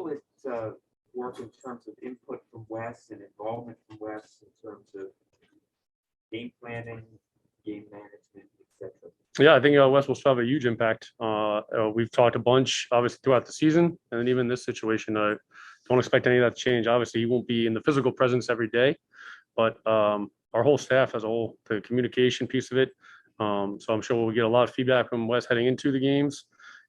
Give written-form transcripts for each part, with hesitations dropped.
will it work in terms of input from Wes and involvement from Wes in terms of game planning, game management, etc.? Yeah, I think Wes will still have a huge impact. We've talked a bunch, obviously, throughout the season, and even in this situation, I don't expect any of that to change. Obviously, he won't be in the physical presence every day, but our whole staff as a whole, the communication piece of it. So I'm sure we'll get a lot of feedback from Wes heading into the games,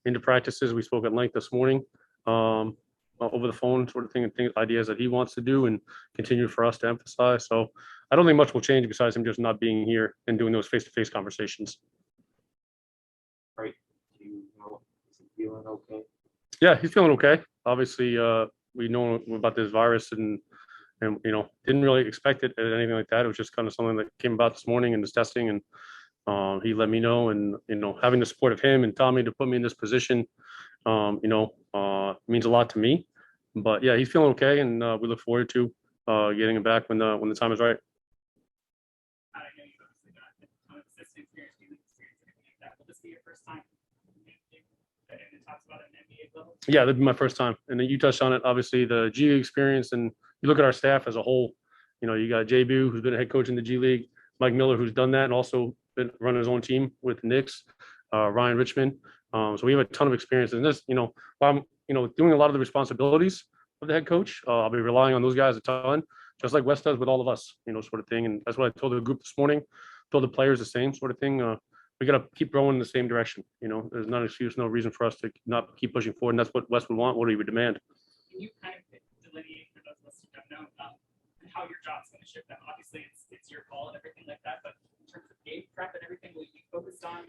into practices. We spoke at length this morning over the phone, sort of thing, and ideas that he wants to do and continue for us to emphasize. So I don't think much will change besides him just not being here and doing those face-to-face conversations. Right. Do you know, is he feeling okay? Yeah, he's feeling okay. Obviously, we know about this virus and didn't really expect it or anything like that. It was just kind of something that came about this morning in this testing, and he let me know. And having the support of him and Tommy to put me in this position, means a lot to me. But yeah, he's feeling okay, and we look forward to getting him back when the time is right. I know you've obviously got a ton of assistant experience, and everything like that. Will this be your first time? And it talks about an NBA level. Yeah, that'd be my first time. And then you touched on it, obviously the G League experience, and you look at our staff as a whole. You got Jay Boo, who's been a head coach in the G League, Mike Miller, who's done that and also been running his own team with the Knicks, Ryan Richmond. So we have a ton of experience in this. While I'm doing a lot of the responsibilities of the head coach, I'll be relying on those guys a ton, just like Wes does with all of us, sort of thing. And that's what I told the group this morning. Told the players the same sort of thing. We got to keep going in the same direction. There's not an excuse, no reason for us to not keep pushing forward. And that's what Wes would want, what he would demand. Can you kind of delineate for those of us who don't know how your job's going to shift that? Obviously, it's your call and everything like that. But in terms of game prep and everything, will you be focused on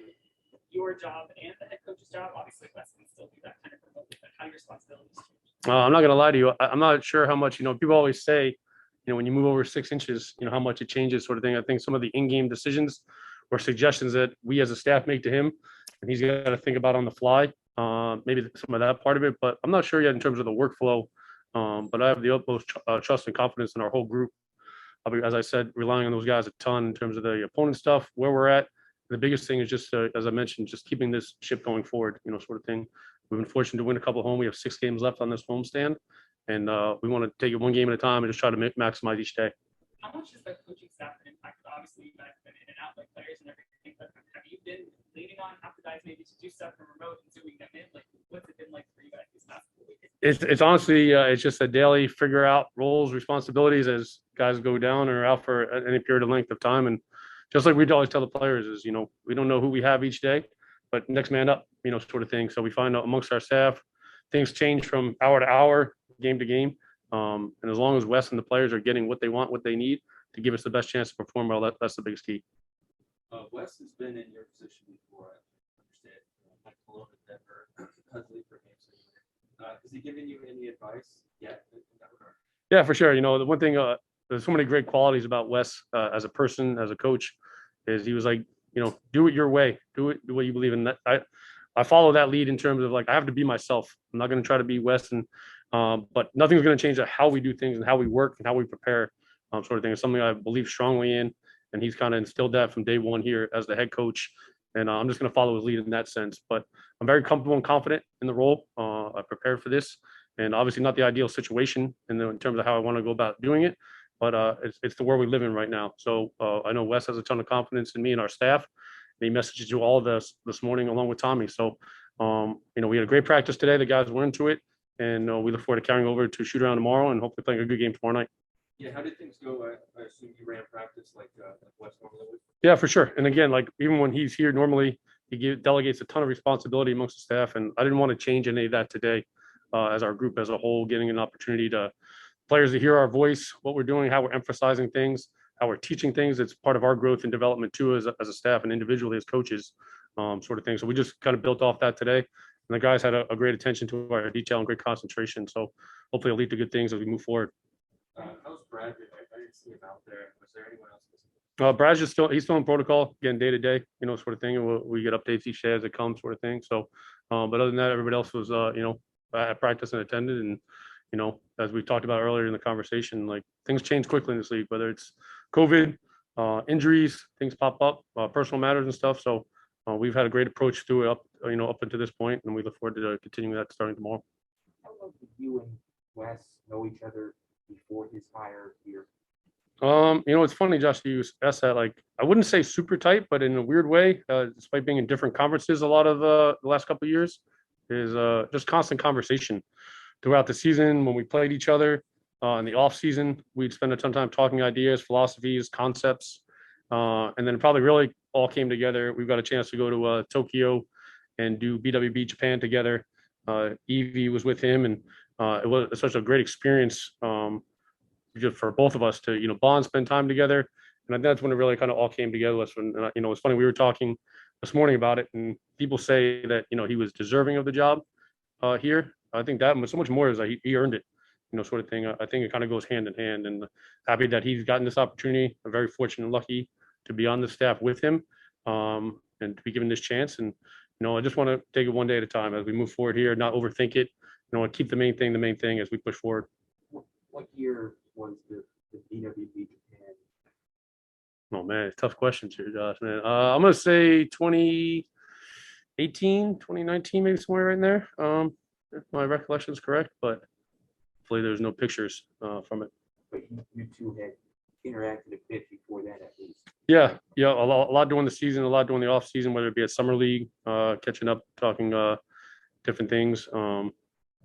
your job and the head coach's job? Obviously, Wes can still do that kind of remotely, but how your responsibilities change? I'm not going to lie to you. I'm not sure how much, people always say, when you move over 6 inches, how much it changes, sort of thing. I think some of the in-game decisions or suggestions that we as a staff make to him, and he's got to think about on the fly, maybe some of that part of it, but I'm not sure yet in terms of the workflow. But I have the utmost trust and confidence in our whole group. I'll be, as I said, relying on those guys a ton in terms of the opponent stuff, where we're at. The biggest thing is just, as I mentioned, just keeping this ship going forward, sort of thing. We've been fortunate to win a couple home. We have 6 games left on this homestand, and we want to take it one game at a time and just try to maximize each day. How much has the coaching staff been impacted? Obviously, you guys have been in and out like players and everything, but have you been leaning on half the guys maybe to do stuff from remote and zooming them in? Like, what's it been like for you guys these past couple weeks? It's honestly, it's just a daily figure out roles, responsibilities as guys go down or out for any period of length of time. And just like we always tell the players is, we don't know who we have each day, but next man up, sort of thing. So we find out amongst our staff, things change from hour to hour, game to game. And as long as Wes and the players are getting what they want, what they need to give us the best chance to perform well, that's the biggest key. Wes has been in your position before, I understand. Like Denver, for games. Has he given you any advice yet in that regard? Yeah, for sure. The one thing, there's so many great qualities about Wes as a person, as a coach, is he was like, do it your way, do what you believe in. I follow that lead in terms of like, I have to be myself. I'm not going to try to be Wes, and but nothing's going to change how we do things and how we work and how we prepare, sort of thing. It's something I believe strongly in, and he's kind of instilled that from day one here as the head coach. And I'm just going to follow his lead in that sense. But I'm very comfortable and confident in the role. I prepared for this, and obviously not the ideal situation in terms of how I want to go about doing it. But it's the world we live in right now. So I know Wes has a ton of confidence in me and our staff. And he messaged to all of us this morning along with Tommy. So, we had a great practice today. The guys were into it. And we look forward to carrying over to shoot around tomorrow and hopefully playing a good game tomorrow night. Yeah, how did things go? I assume you ran practice like Wes normally would. Yeah, for sure. And again, like even when he's here, normally he delegates a ton of responsibility amongst the staff, and I didn't want to change any of that today. As our group as a whole, getting an opportunity to players to hear our voice, what we're doing, how we're emphasizing things, how we're teaching things. It's part of our growth and development too, as a staff and individually as coaches, sort of thing. So we just kind of built off that today. And the guys had a great attention to our detail and great concentration. So hopefully it'll lead to good things as we move forward. How's Brad? I didn't see him out there. Was there anyone else? Brad's he's still in protocol, again, day to day, sort of thing. And we get updates each day as it comes, sort of thing. So, but other than that, everybody else was, at practice and attended. And, as we talked about earlier in the conversation, like things change quickly in this league, whether it's COVID, injuries, things pop up, personal matters and stuff. So we've had a great approach to it up until this point, and we look forward to continuing that starting tomorrow. How long did you and Wes know each other before his hire here? It's funny, Josh, you asked that. Like, I wouldn't say super tight, but in a weird way, despite being in different conferences a lot of the last couple of years, is just constant conversation throughout the season when we played each other. In the off season, we'd spend a ton of time talking ideas, philosophies, concepts, and then it probably really all came together. We've got a chance to go to Tokyo and do BWB Japan together. Evie was with him, and it was such a great experience just for both of us to bond, spend time together. And I think that's when it really kind of all came together. Was when it's funny, we were talking this morning about it, and people say that he was deserving of the job here. I think that so much more is like he earned it, sort of thing. I think it kind of goes hand in hand, and happy that he's gotten this opportunity. I'm very fortunate and lucky to be on the staff with him, and to be given this chance. And I just want to take it one day at a time as we move forward here, not overthink it. And keep the main thing as we push forward. What year was the BWB Japan? Oh man, tough questions here, Josh. Man, I'm gonna say 2018, 2019, maybe somewhere right in there. If my recollection is correct, but hopefully there's no pictures from it. But you two had interacted a bit before that, at least. Yeah, a lot during the season, a lot during the off season, whether it be at summer league, catching up, talking different things.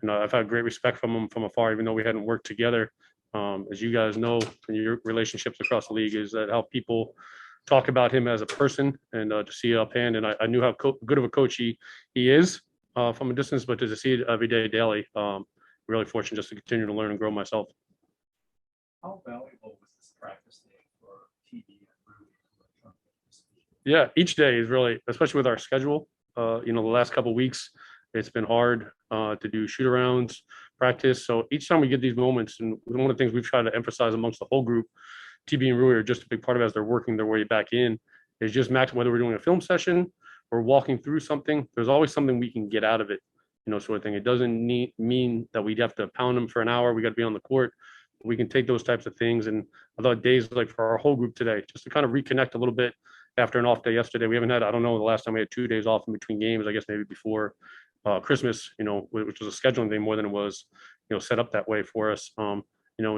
I've had great respect from him from afar, even though we hadn't worked together. As you guys know, in your relationships across the league, is that how people talk about him as a person, and to see it uphand. And I knew how good of a coach he is from a distance, but to see it every day, daily, really fortunate just to continue to learn and grow myself. How valuable was this practice day for TD and Rudy? Yeah, each day is really, especially with our schedule. The last couple of weeks, it's been hard to do shoot arounds, practice. So each time we get these moments, and one of the things we've tried to emphasize amongst the whole group, TB and Rui are just a big part of it as they're working their way back in, is just whether we're doing a film session or walking through something, there's always something we can get out of it, sort of thing. It doesn't mean that we'd have to pound them for an hour. We got to be on the court. We can take those types of things. And I thought days like for our whole group today, just to kind of reconnect a little bit after an off day yesterday. We haven't had, I don't know, the last time we had 2 days off in between games, I guess maybe before Christmas, which was a scheduling thing more than it was, set up that way for us.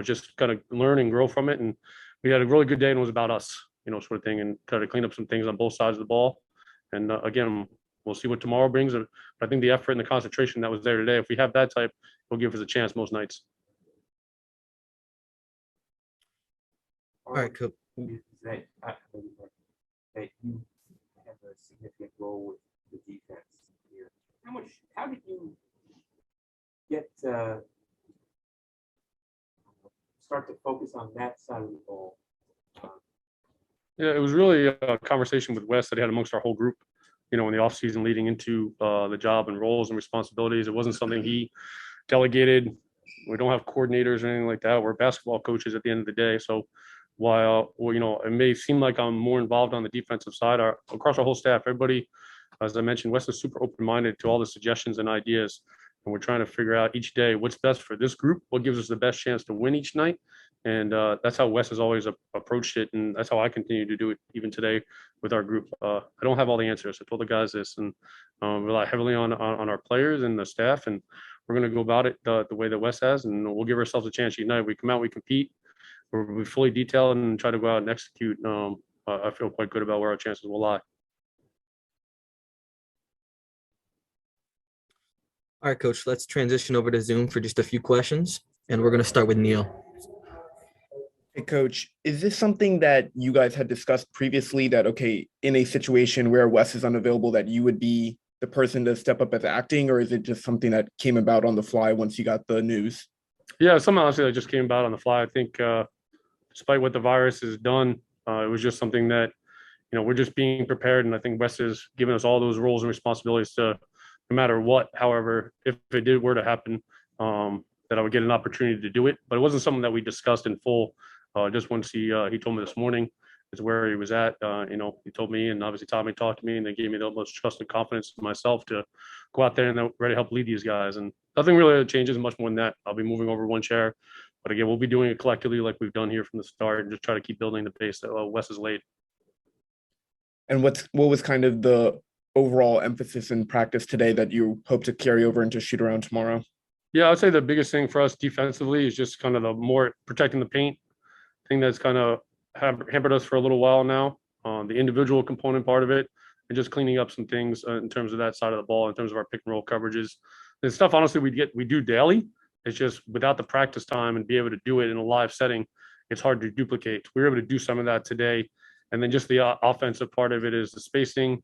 Just kind of learn and grow from it. And we had a really good day, and it was about us, sort of thing, and try to clean up some things on both sides of the ball. And again, we'll see what tomorrow brings. But I think the effort and the concentration that was there today, if we have that type, will give us a chance most nights. All right, cool. Is that you have a significant role with the defense here? How did you get start to focus on that side of the ball? Yeah, it was really a conversation with Wes that he had amongst our whole group, in the off season leading into the job and roles and responsibilities. It wasn't something he delegated. We don't have coordinators or anything like that. We're basketball coaches at the end of the day. So while, it may seem like I'm more involved on the defensive side, across our whole staff, everybody, as I mentioned, Wes is super open-minded to all the suggestions and ideas. And we're trying to figure out each day what's best for this group, what gives us the best chance to win each night. And that's how Wes has always approached it. And that's how I continue to do it even today with our group. I don't have all the answers. I told the guys this, and rely heavily on our players and the staff. And we're going to go about it the way that Wes has, and we'll give ourselves a chance each night. We come out, we compete, we fully detail and try to go out and execute. I feel quite good about where our chances will lie. All right, Coach, let's transition over to Zoom for just a few questions, and we're going to start with Neil. Hey, Coach, is this something that you guys had discussed previously that, okay, in a situation where Wes is unavailable, that you would be the person to step up as acting, or is it just something that came about on the fly once you got the news? Yeah, something honestly that just came about on the fly. I think despite what the virus has done, it was just something that, we're just being prepared. And I think Wes has given us all those roles and responsibilities to, no matter what, however, if it were to happen, that I would get an opportunity to do it. But it wasn't something that we discussed in full. Just once he told me this morning is where he was at. He told me, and obviously Tommy talked to me, and they gave me the utmost trust and confidence in myself to go out there and ready to help lead these guys. And nothing really changes much more than that. I'll be moving over one chair, but again, we'll be doing it collectively like we've done here from the start, and just try to keep building the base that Wes has laid. And what was kind of the overall emphasis in practice today that you hope to carry over into shoot around tomorrow? Yeah, I would say the biggest thing for us defensively is just kind of the more protecting the paint thing that's kind of hampered us for a little while now. The individual component part of it, and just cleaning up some things in terms of that side of the ball, in terms of our pick and roll coverages. The stuff, honestly, we do daily. It's just without the practice time and be able to do it in a live setting, it's hard to duplicate. We were able to do some of that today, and then just the offensive part of it is the spacing,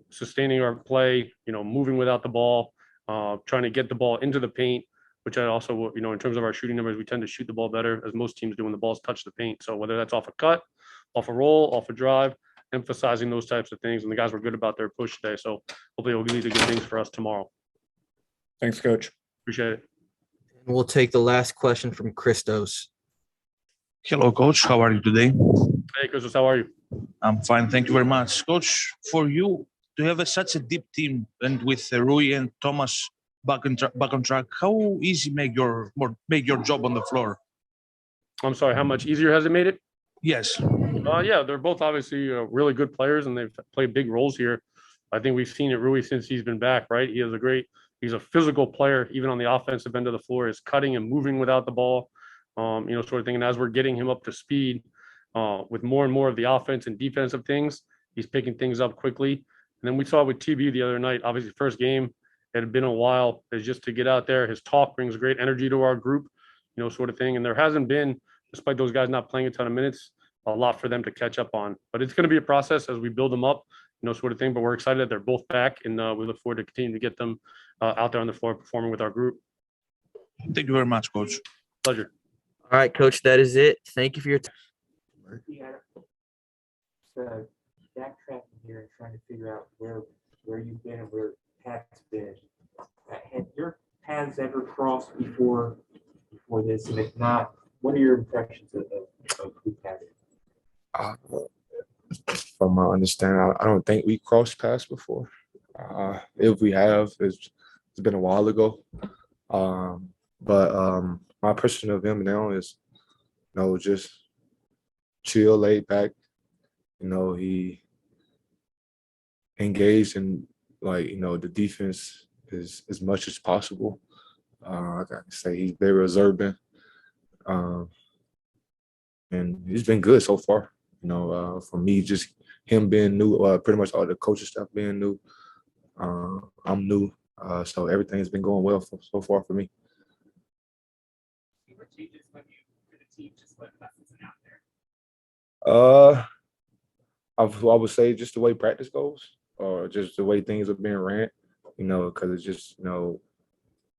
sustaining our play, moving without the ball, trying to get the ball into the paint, which I also, in terms of our shooting numbers, we tend to shoot the ball better as most teams do when the balls touch the paint. So whether that's off a cut, off a roll, off a drive, emphasizing those types of things. And the guys were good about their push today. So hopefully it will lead to good things for us tomorrow. Thanks, Coach. Appreciate it. And we'll take the last question from Christos. Hello, Coach. How are you today? Hey, Christos, how are you? I'm fine. Thank you very much. Coach, for you to have such a deep team and with Rui and Thomas back on track, how easy make your job on the floor? I'm sorry, how much easier has it made it? Yes. Yeah, they're both obviously really good players and they've played big roles here. I think we've seen it Rui since he's been back, right? He's a physical player, even on the offensive end of the floor, is cutting and moving without the ball, sort of thing. And as we're getting him up to speed with more and more of the offense and defensive things, he's picking things up quickly. And then we saw with TB the other night, obviously first game, it had been a while, is just to get out there. His talk brings great energy to our group, sort of thing. And there hasn't been, despite those guys not playing a ton of minutes, a lot for them to catch up on. But it's going to be a process as we build them up, sort of thing. But we're excited that they're both back, and we look forward to continuing to get them out there on the floor performing with our group. Thank you very much, Coach. Pleasure. All right, Coach, that is it. Thank you for your time. Yeah. So backtracking here and trying to figure out where you've been and where Pat's been. Had your paths ever crossed before this? And if not, what are your impressions of who Pat is? From my understanding, I don't think we crossed paths before. If we have, it's been a while ago. But my impression of him now is, just chill, laid back. He engaged in the defense as much as possible. I gotta say he's very observant, and he's been good so far. For me, just him being new, pretty much all the coaching staff being new. I'm new, so everything's been going well so far for me. What changes when you for the team just when Wes isn't out there? I would say just the way practice goes, or just the way things are being ran. Because it's just the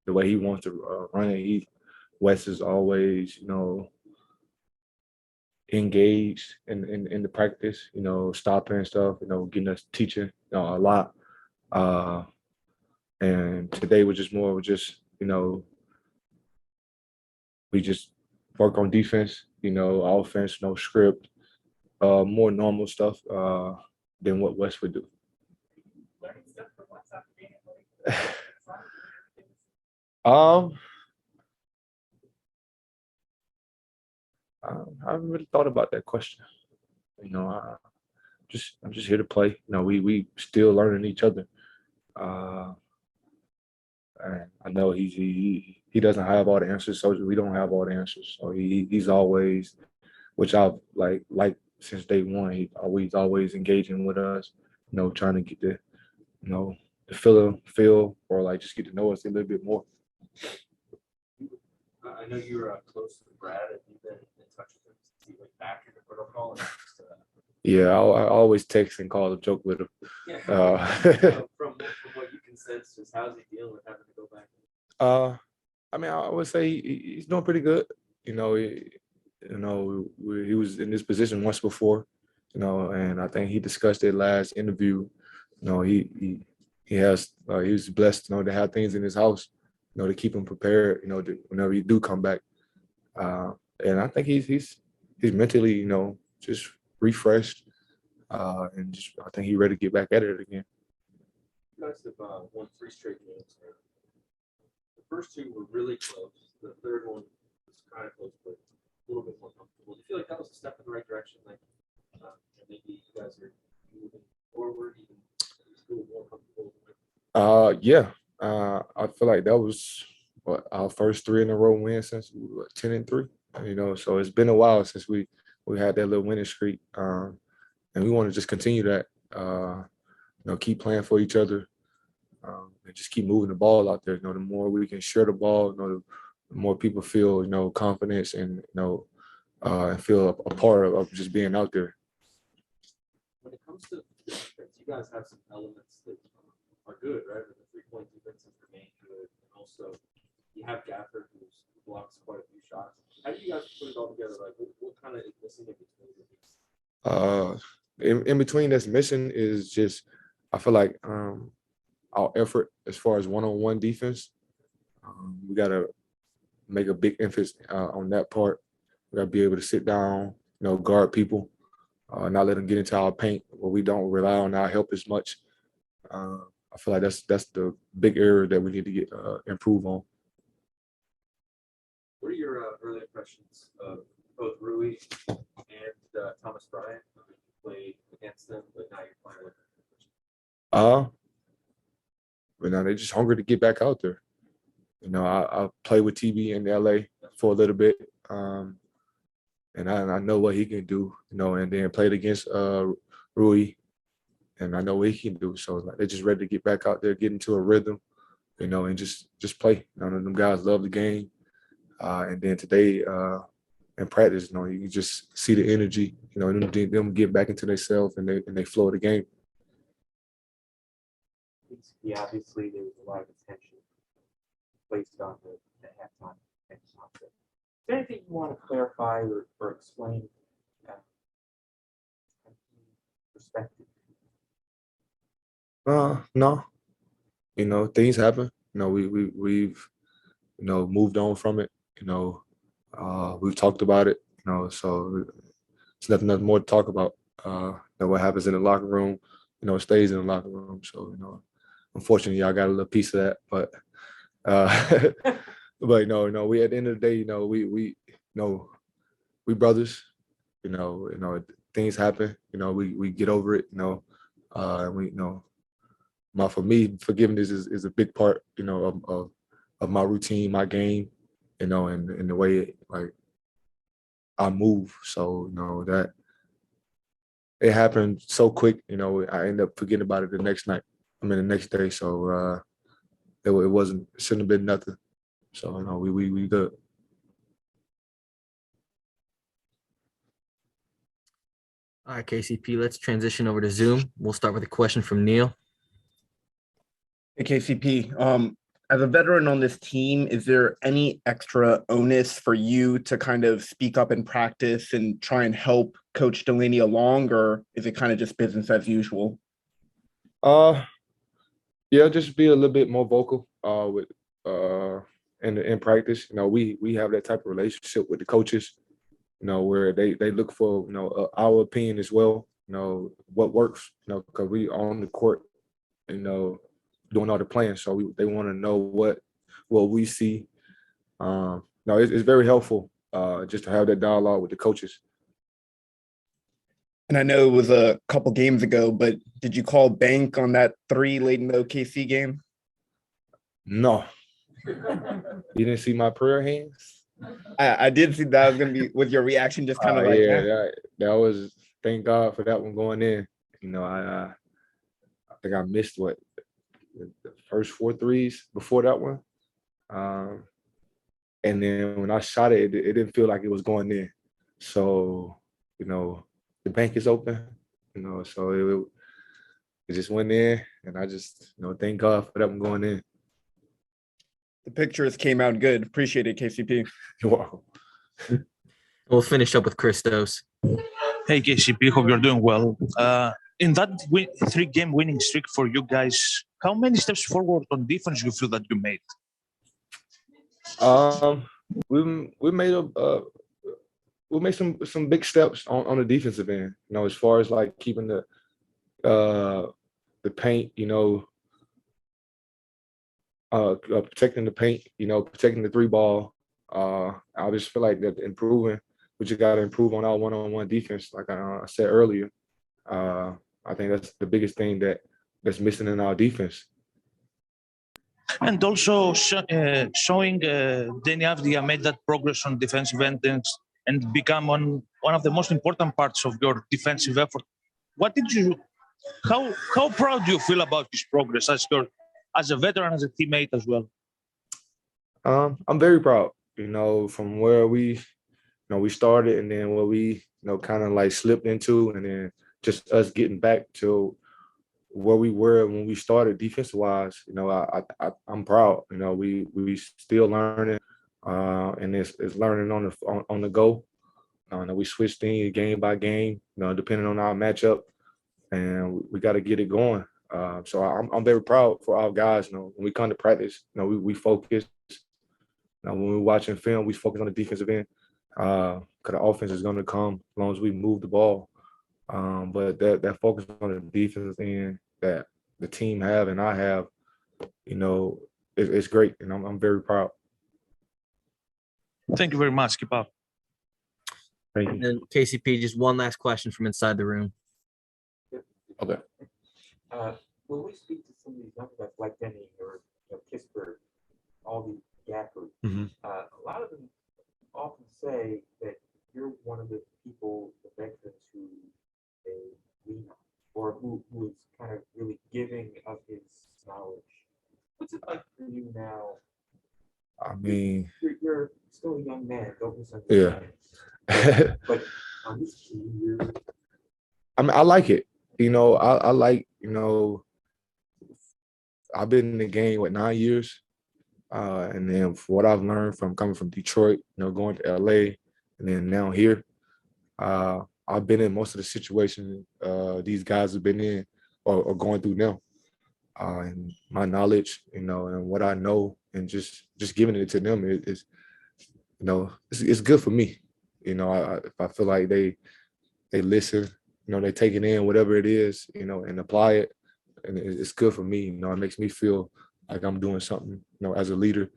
way he wants to run it. Wes is always engaged in the practice, stopping stuff, getting us teaching, a lot. And today was just more of we just work on defense, offense, no script, more normal stuff than what Wes would do. Learning stuff from what's after being in the league. I haven't really thought about that question. I'm just here to play. We still learning each other. And I know he doesn't have all the answers, so we don't have all the answers. So he's always, which I've like since day one. He's always engaging with us. Trying to get the feel or just get to know us a little bit more. I know you were close to Brad. Have you been in touch with him since he went back into protocol? Yeah, I always text and call and joke with him. Yeah. From what you can sense, just how's he dealing with having to go back? I would say he's doing pretty good. He was in this position once before, and I think he discussed it last interview. He was blessed, to have things in his house, to keep him prepared, whenever you do come back. And I think he's mentally, just refreshed, and I think he's ready to get back at it again. You guys have won 3 straight games. The first 2 were really close. The third one was kind of close, but a little bit more comfortable. Do you feel like that was a step in the right direction? Maybe you guys are moving forward, even still more comfortable with? Yeah. I feel like that was our first 3 in a row win since 10-3. You know, so it's been a while since we had that little winning streak, and we want to just continue that. You know, keep playing for each other, and just keep moving the ball out there. You know, the more we can share the ball, you know, the more people feel, you know, confidence and, you know, and feel a part of just being out there. When it comes to defense, you guys have some elements that are good, right? The 3-point defenses remain good, and also you have Gafford who blocks quite a few shots. How do you guys put it all together? Like, what kind of is missing in between? In between that's missing is just, I feel like our effort as far as one-on-one defense. We gotta make a big emphasis on that part. We gotta be able to sit down, you know, guard people, not let them get into our paint where we don't rely on our help as much. I feel like that's the big area that we need to get improve on. What are your early impressions of both Rui and Thomas Bryant? You played against them, but now you're playing with them. But now they're just hungry to get back out there. You know, I played with TB in LA for a little bit, and I know what he can do. You know, and then played against Rui, and I know what he can do. So like, they're just ready to get back out there, get into a rhythm, you know, and just play. You know, them guys love the game. And then today in practice, you know, you can just see the energy, you know, them get back into themselves and they flow of the game. Yeah, obviously there was a lot of attention placed on the halftime concert. Is there anything you want to clarify or explain perspective? No, you know, things happen. You know, we've you know, moved on from it. You know, we've talked about it. You know, so it's nothing more to talk about. You know, what happens in the locker room, you know, stays in the locker room. So, you know, unfortunately, I got a little piece of that, but but no, we at the end of the day, you know, we we brothers. You know, things happen. You know, we get over it. You know, and we, you know, for me, forgiveness is a big part. You know, of my routine, my game. You know, and the way like I move. So, you know, that it happened so quick. You know, I end up forgetting about it the next night. The next day. So it shouldn't have been nothing. So, you know, we good. All right, KCP, let's transition over to Zoom. We'll start with a question from Neil. Hey, KCP, as a veteran on this team, is there any extra onus for you to kind of speak up in practice and try and help Coach Delany along, or is it kind of just business as usual? Yeah, just be a little bit more vocal with in practice. You know, we have that type of relationship with the coaches, you know, where they look for, you know, our opinion as well, you know, what works, you know, because we on the court, you know, doing all the playing. So they want to know what we see. No, it's very helpful just to have that dialogue with the coaches. And I know it was a couple games ago, but did you call bank on that 3 late in the OKC game? No. You didn't see my prayer hands? I did see that was going to be with your reaction, just kind of like, yeah, that was, thank God for that one going in. You know, I think I missed the first 4 threes before that one. And then when I shot it, it didn't feel like it was going in. So, you know, the bank is open, you know, so it just went in, and I just, you know, thank God for that one going in. The pictures came out good. Appreciate it, KCP. You're welcome. We'll finish up with Christos. Hey KCP, hope you're doing well. In that 3-game winning streak for you guys, how many steps forward on defense you feel that you made? We made some big steps on the defensive end. You know, as far as like keeping the paint, you know, protecting the paint, you know, protecting the 3 ball. I just feel like that improving. We just got to improve on our one-on-one defense, like I said earlier. I think that's the biggest thing that's missing in our defense. And also showing Danny Avdia made that progress on defensive end and become one of the most important parts of your defensive effort. What did you? How proud do you feel about his progress as a veteran, as a teammate as well? I'm very proud. From where we started, and then where we kind of like slipped into, and then just us getting back to where we were when we started defensive wise. I'm proud. We still learning, and it's learning on the go. We switch things game by game, depending on our matchup, and we got to get it going. So I'm very proud for our guys. When we come to practice, we focus. When we're watching film, we focus on the defensive end, because the offense is going to come as long as we move the ball. But that focus on the defensive end that the team have and I have, it's great, and I'm very proud. Thank you very much. Keep up. Thank And you. then KCP, just one last question from inside the room. Okay. When we speak to some of these young guys like Denny or Kisper, all these Gafford, Mhm. a lot of them often say that you're one of the people, the veterans who they lean on, or who is kind of really giving of his knowledge. What's it like for you now? I mean, You're still a young man, don't Yeah. misunderstand. But on this team, you're I like it. I like, I've been in the game, 9 years? And then for what I've learned from coming from Detroit, going to LA, and then now here, I've been in most of the situations these guys have been in or going through now. And my knowledge, and what I know, and just giving it to them is it's good for me. If I feel like they listen, they take it in, whatever it is, and apply it, and it's good for me. It makes me feel like I'm doing something, as a leader,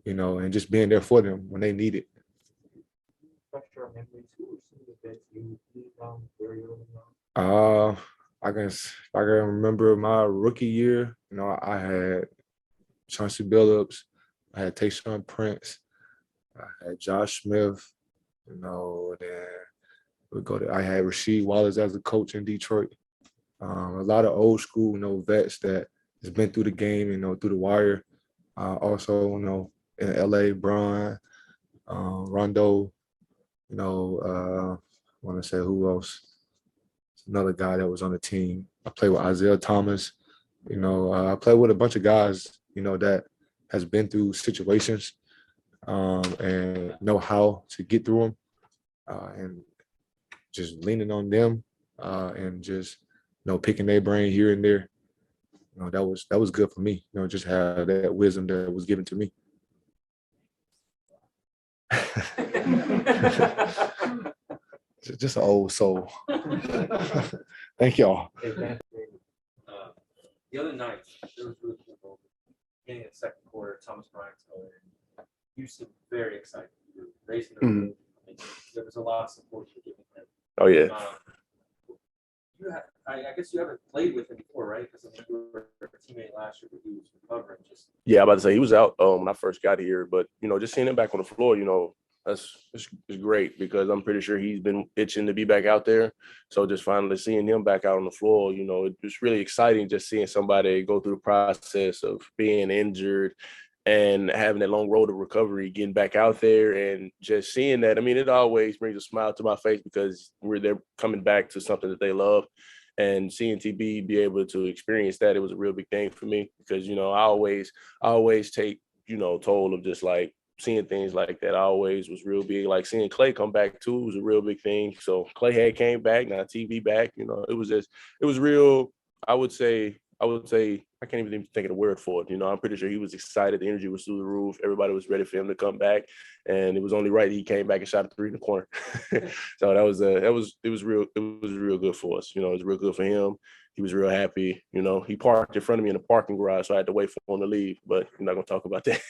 and just being there for them when they need it. pressure on memories. Who are some of the best you leaned on very early on? I guess if I can remember my rookie year, I had Chauncey Billups, I had Tayshaun Prince, I had Josh Smith, then I had Rasheed Wallace as a coach in Detroit. A lot of old school, vets that has been through the game, through the wire. Also, in LA, Brian, Rondo, I want to say who else? Another guy that was on the team. I played with Isaiah Thomas. I played with a bunch of guys, that has been through situations and know how to get through them, and just leaning on them and just, picking their brain here and there. That was good for me. Just have that wisdom that was given to me. Just an old soul. Thank y'all. The other night, there was really cool. Beginning of the second quarter, Thomas Bryant's going in. You seemed very excited. You were racing the room. I mean, there was a lot of support for giving him. Oh yeah. I guess you haven't played with him before, right? Because you were a teammate last year, but he was recovering. Yeah, I'm about to say he was out when I first got here, but just seeing him back on the floor, it's great, because I'm pretty sure he's been itching to be back out there. So just finally seeing him back out on the floor, it's really exciting just seeing somebody go through the process of being injured and having that long road of recovery, getting back out there and just seeing that. I mean, it always brings a smile to my face because they're coming back to something that they love. And seeing TB be able to experience that, it was a real big thing for me, because, I always take, toll of just like seeing things like that. I always was real big. Like seeing Clay come back too was a real big thing. So Clay had came back, now TB back, it was real. I would say, I can't even think of the word for it. I'm pretty sure he was excited. The energy was through the roof. Everybody was ready for him to come back. And it was only right that he came back and shot a 3 in the corner. So it was real good for us. It was real good for him. He was real happy. He parked in front of me in the parking garage, so I had to wait for him to leave, but I'm not going to talk about that.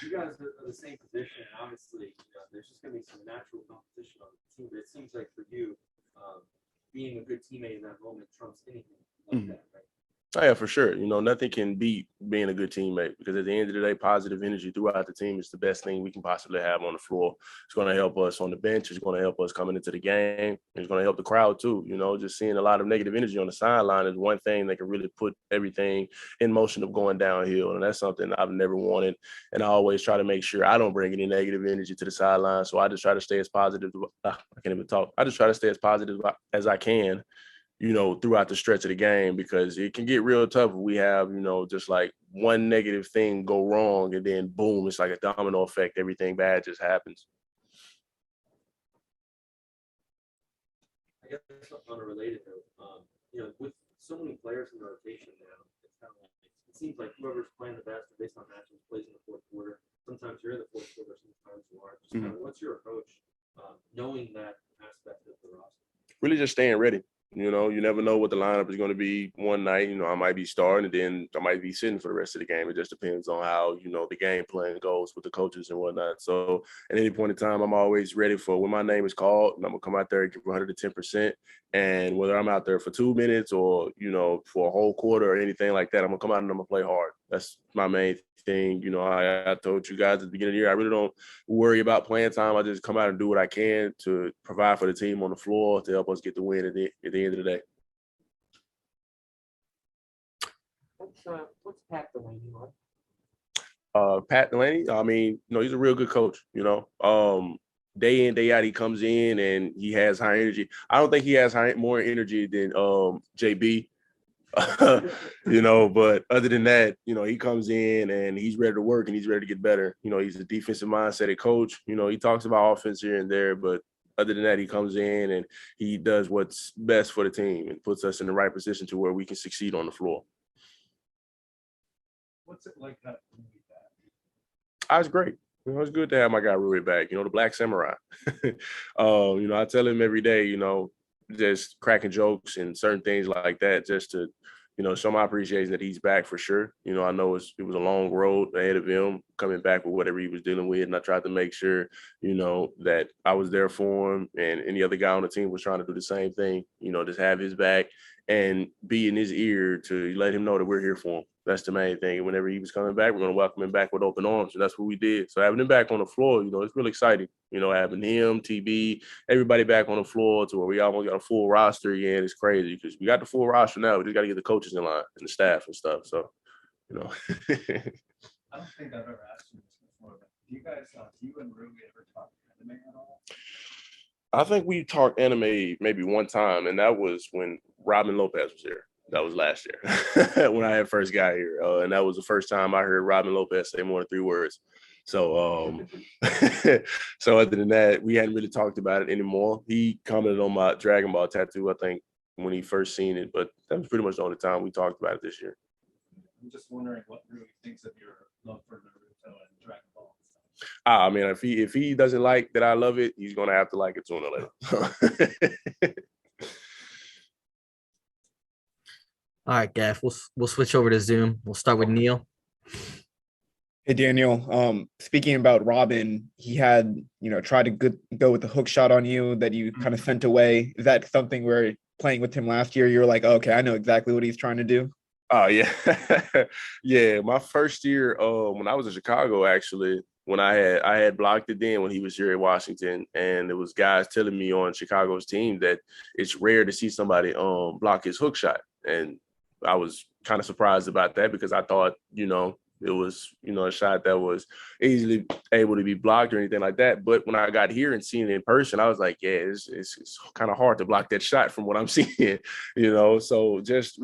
You guys are the same position, and obviously, there's just going to be some natural competition on the team. But it seems like for you, being a good teammate in that moment trumps anything like that, right? Oh, yeah, for sure. You know, nothing can beat being a good teammate because at the end of the day, positive energy throughout the team is the best thing we can possibly have on the floor. It's going to help us on the bench. It's going to help us coming into the game. It's going to help the crowd too. You know, just seeing a lot of negative energy on the sideline is one thing that can really put everything in motion of going downhill. And that's something I've never wanted. And I always try to make sure I don't bring any negative energy to the sideline. So I just try to stay as positive. I can't even talk. I just try to stay as positive as I can, you know, throughout the stretch of the game, because it can get real tough if we have, you know, just like one negative thing go wrong and then boom, it's like a domino effect. Everything bad just happens. I guess unrelated though, you know, with so many players in the rotation now, it's kind of like, it seems like whoever's playing the best based on matches plays in the fourth quarter. Sometimes you're in the fourth quarter, sometimes you aren't. Just kind of, what's your approach, knowing that aspect of the roster? Really just staying ready. You know, you never know what the lineup is going to be one night. You know, I might be starting and then I might be sitting for the rest of the game. It just depends on how, you know, the game plan goes with the coaches and whatnot. So at any point in time, I'm always ready for when my name is called and I'm going to come out there and give 110%. And whether I'm out there for 2 minutes or, you know, for a whole quarter or anything like that, I'm going to come out and I'm going to play hard. That's my main thing. You know, I told you guys at the beginning of the year, I really don't worry about playing time. I just come out and do what I can to provide for the team on the floor to help us get the win at the end of the day. What's Pat Delany like? Pat Delany, I mean, you know, he's a real good coach, you know. Day in, day out, he comes in and he has high energy. I don't think he has more energy than JB. You know, but other than that, you know, he comes in and he's ready to work and he's ready to get better. You know, he's a defensive mindset coach. You know, he talks about offense here and there, but other than that, he comes in and he does what's best for the team and puts us in the right position to where we can succeed on the floor. What's it like having Rui back? I was great. You know, it's good to have my guy Rui back, you know, the Black Samurai. You know, I tell him every day, you know, just cracking jokes and certain things like that just to, you know, show my appreciation that he's back for sure. You know, I know it was a long road ahead of him coming back with whatever he was dealing with. And I tried to make sure, you know, that I was there for him and any other guy on the team was trying to do the same thing, you know, just have his back and be in his ear to let him know that we're here for him. That's the main thing. And whenever he was coming back, we're going to welcome him back with open arms. And that's what we did. So having him back on the floor, you know, it's really exciting. You know, having him, TB, everybody back on the floor to where we almost got a full roster again. It's crazy because we got the full roster now. We just got to get the coaches in line and the staff and stuff. So, you know. I don't think I've ever asked you this before, but do you and Rui ever talk anime at all? I think we talked anime maybe one time, and that was when Robin Lopez was here. That was last year when I had first got here. And that was the first time I heard Robin Lopez say more than 3 words. So, so other than that, we hadn't really talked about it anymore. He commented on my Dragon Ball tattoo, I think, when he first seen it, but that was pretty much the only time we talked about it this year. I'm just wondering what Rui thinks of your love for Naruto and Dragon Ball. I mean, if he doesn't like that I love it, he's gonna have to like it sooner or later. All right, Gaff, we'll switch over to Zoom. We'll start with Neil. Hey, Daniel. Speaking about Robin, he had, you know, tried to go with the hook shot on you that you kind of sent away. Is that something where playing with him last year, you were like, oh, okay, I know exactly what he's trying to do? Oh, yeah. Yeah, my first year when I was in Chicago, actually, when I had blocked it then when he was here at Washington, and it was guys telling me on Chicago's team that it's rare to see somebody block his hook shot. And I was kind of surprised about that because I thought, you know, it was, you know, a shot that was easily able to be blocked or anything like that. But when I got here and seen it in person, I was like, yeah, it's kind of hard to block that shot from what I'm seeing, you know. So just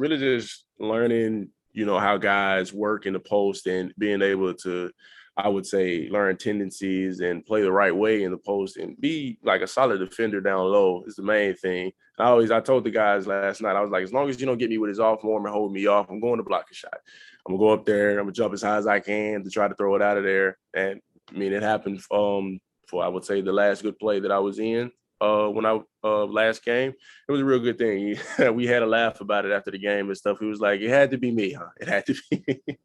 learning, you know, how guys work in the post and being able to, I would say, learn tendencies and play the right way in the post and be like a solid defender down low is the main thing. I told the guys last night, I was like, as long as you don't get me with his off arm and hold me off, I'm going to block a shot. I'm gonna go up there and I'm gonna jump as high as I can to try to throw it out of there. And I mean, it happened for I would say the last good play that I was in when I last game. It was a real good thing. We had a laugh about it after the game and stuff. He was like, it had to be me, huh? It had to be me.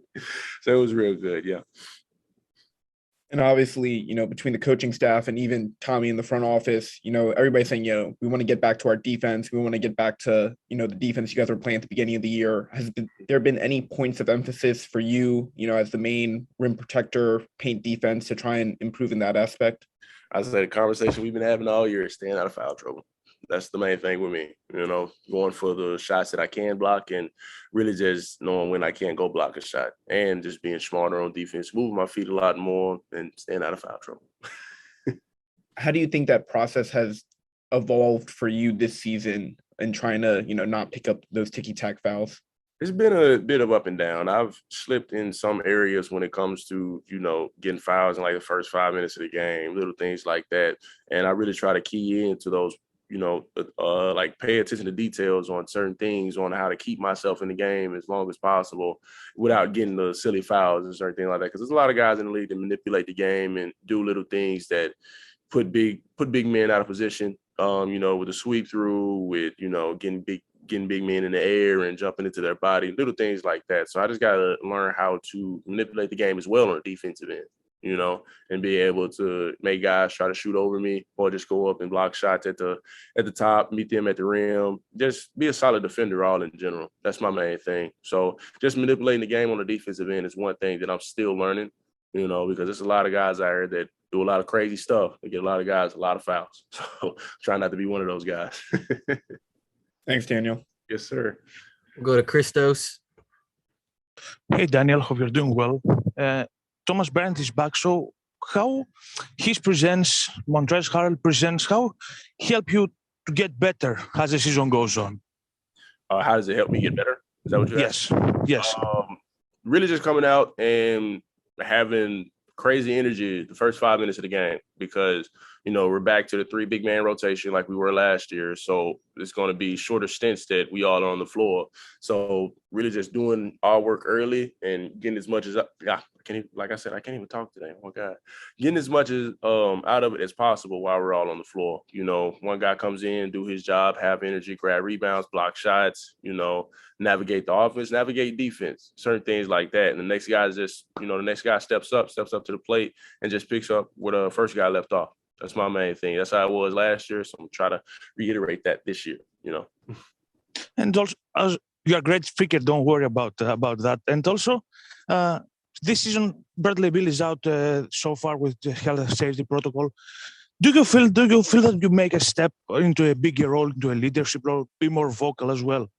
So it was real good, yeah. And obviously, between the coaching staff and even Tommy in the front office, everybody's saying, we want to get back to our defense. We want to get back to, the defense you guys were playing at the beginning of the year. There been any points of emphasis for you, as the main rim protector, paint defense to try and improve in that aspect? I said the conversation we've been having all year is staying out of foul trouble. That's the main thing with me, going for the shots that I can block and really just knowing when I can't go block a shot and just being smarter on defense, moving my feet a lot more and staying out of foul trouble. How do you think that process has evolved for you this season and trying to, not pick up those ticky-tack fouls? It's been a bit of up and down. I've slipped in some areas when it comes to, getting fouls in like the first 5 minutes of the game, little things like that. And I really try to key into those, like pay attention to details on certain things on how to keep myself in the game as long as possible without getting the silly fouls and certain things like that. Because there's a lot of guys in the league that manipulate the game and do little things that put big men out of position, with the sweep through, with, getting big men in the air and jumping into their body, little things like that. So I just got to learn how to manipulate the game as well on the defensive end, and be able to make guys try to shoot over me or just go up and block shots at the top, meet them at the rim, just be a solid defender all in general. That's my main thing. So just manipulating the game on the defensive end is one thing that I'm still learning, because there's a lot of guys out here that do a lot of crazy stuff. They get a lot of guys, a lot of fouls. So try not to be one of those guys. Thanks, Daniel. Yes, sir. We'll go to Christos. Hey, Daniel, hope you're doing well. Thomas Bryant is back. So how his presence, Montrezl Harrell presence, how help you to get better as the season goes on? How does it help me get better? Is that what you're asking? Yes. Really just coming out and having crazy energy the first 5 minutes of the game because, we're back to the 3 big man rotation like we were last year. So it's going to be shorter stints that we all are on the floor. So really just doing our work early and getting as much as I can't even talk today. Oh my God. Getting as much as out of it as possible while we're all on the floor. One guy comes in, do his job, have energy, grab rebounds, block shots, navigate the offense, navigate defense, certain things like that. And the next guy is just, the next guy steps up to the plate and just picks up where the first guy left off. That's my main thing. That's how it was last year. So I'm trying to reiterate that this year, And also, as you're a great speaker, don't worry about that. And also, this season, Bradley Beal is out so far with the health and safety protocol. Do you feel that you make a step into a bigger role, into a leadership role, be more vocal as well?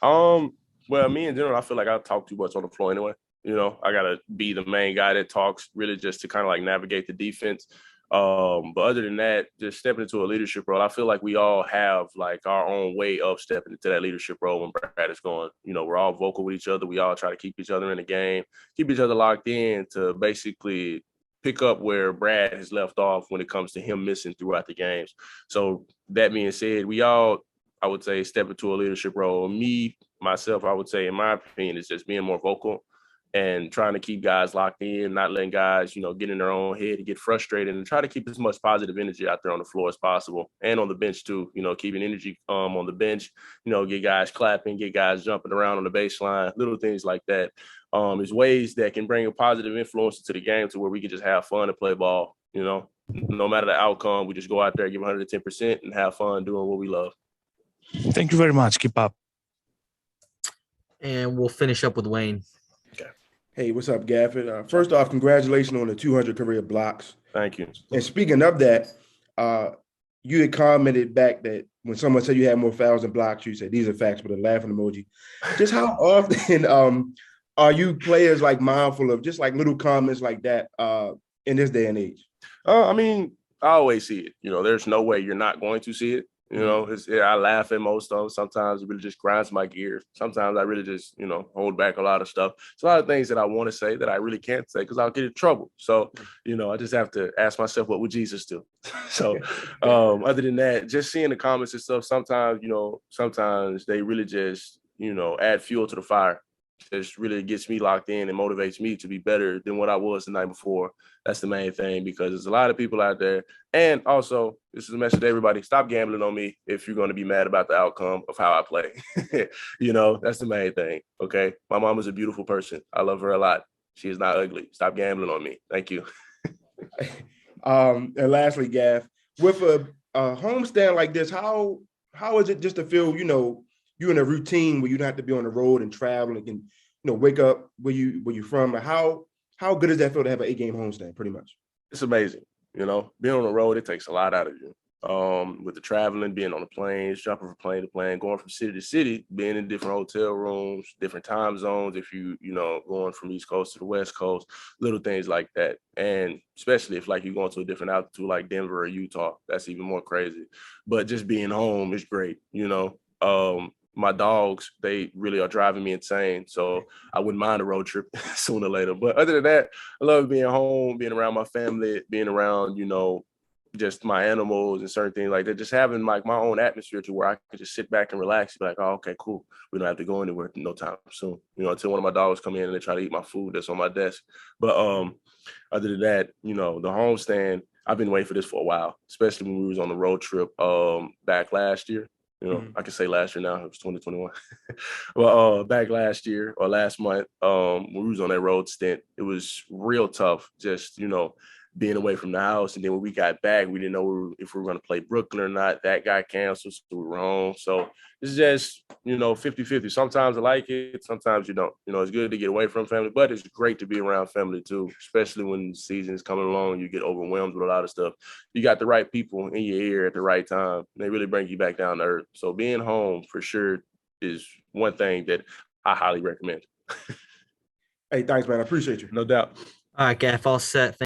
Well, me in general, I feel like I talk too much on the floor anyway. I got to be the main guy that talks really just to kind of like navigate the defense. But other than that, just stepping into a leadership role, I feel like we all have like our own way of stepping into that leadership role when Brad is going. We're all vocal with each other. We all try to keep each other in the game, keep each other locked in to basically pick up where Brad has left off when it comes to him missing throughout the games. So that being said, we all, I would say, step into a leadership role. Myself, I would say, in my opinion, is just being more vocal and trying to keep guys locked in, not letting guys, get in their own head and get frustrated, and try to keep as much positive energy out there on the floor as possible and on the bench too, keeping energy on the bench, get guys clapping, get guys jumping around on the baseline, little things like that. Is ways that can bring a positive influence to the game to where we can just have fun and play ball, no matter the outcome, we just go out there, give 110% and have fun doing what we love. Thank you very much. Keep up. And we'll finish up with Wayne. Hey, what's up, Gafford? First off, congratulations on the 200 career blocks. Thank you. And speaking of that, you had commented back that when someone said you had more fouls than blocks, you said these are facts with a laughing emoji. Just how often are you players like mindful of just like little comments like that in this day and age? I always see it. There's no way you're not going to see it. I laugh at most of them. Sometimes it really just grinds my gears. Sometimes I really just, hold back a lot of stuff. It's a lot of things that I want to say that I really can't say because I'll get in trouble. So, I just have to ask myself, what would Jesus do? So, other than that, just seeing the comments and stuff, sometimes they really just, add fuel to the fire. Just really gets me locked in and motivates me to be better than what I was the night before. That's the main thing, because there's a lot of people out there. And also, this is a message to everybody. Stop gambling on me if you're going to be mad about the outcome of how I play. That's the main thing. Okay. My mom is a beautiful person. I love her a lot. She is not ugly. Stop gambling on me. Thank you. And lastly, Gaff, with a homestand like this, how is it just to feel, you in a routine where you don't have to be on the road and travel and can, wake up where you're from? Like how good does that feel to have an 8-game homestand, pretty much? It's amazing. Being on the road, it takes a lot out of you. With the traveling, being on the planes, jumping from plane to plane, going from city to city, being in different hotel rooms, different time zones, if going from East Coast to the West Coast, little things like that. And especially if like you're going to a different altitude like Denver or Utah, that's even more crazy. But just being home is great, My dogs, they really are driving me insane. So I wouldn't mind a road trip sooner or later. But other than that, I love being home, being around my family, being around, just my animals and certain things like that, just having like my own atmosphere to where I can just sit back and relax and be like, oh, okay, cool. We don't have to go anywhere no time soon, until one of my dogs come in and they try to eat my food that's on my desk. But other than that, the homestand, I've been waiting for this for a while, especially when we was on the road trip back last year. I can say last year now, it was 2021. Well, back last year or last month, when we was on that road stint, it was real tough, just, being away from the house. And then when we got back, we didn't know if we were going to play Brooklyn or not. That got canceled, so we were home. So it's just, 50-50. Sometimes I like it, sometimes you don't. It's good to get away from family, but it's great to be around family too, especially when the season is coming along, you get overwhelmed with a lot of stuff. You got the right people in your ear at the right time. They really bring you back down to earth. So being home for sure is one thing that I highly recommend. Hey, thanks, man. I appreciate you. No doubt. All right, Gaff, all set.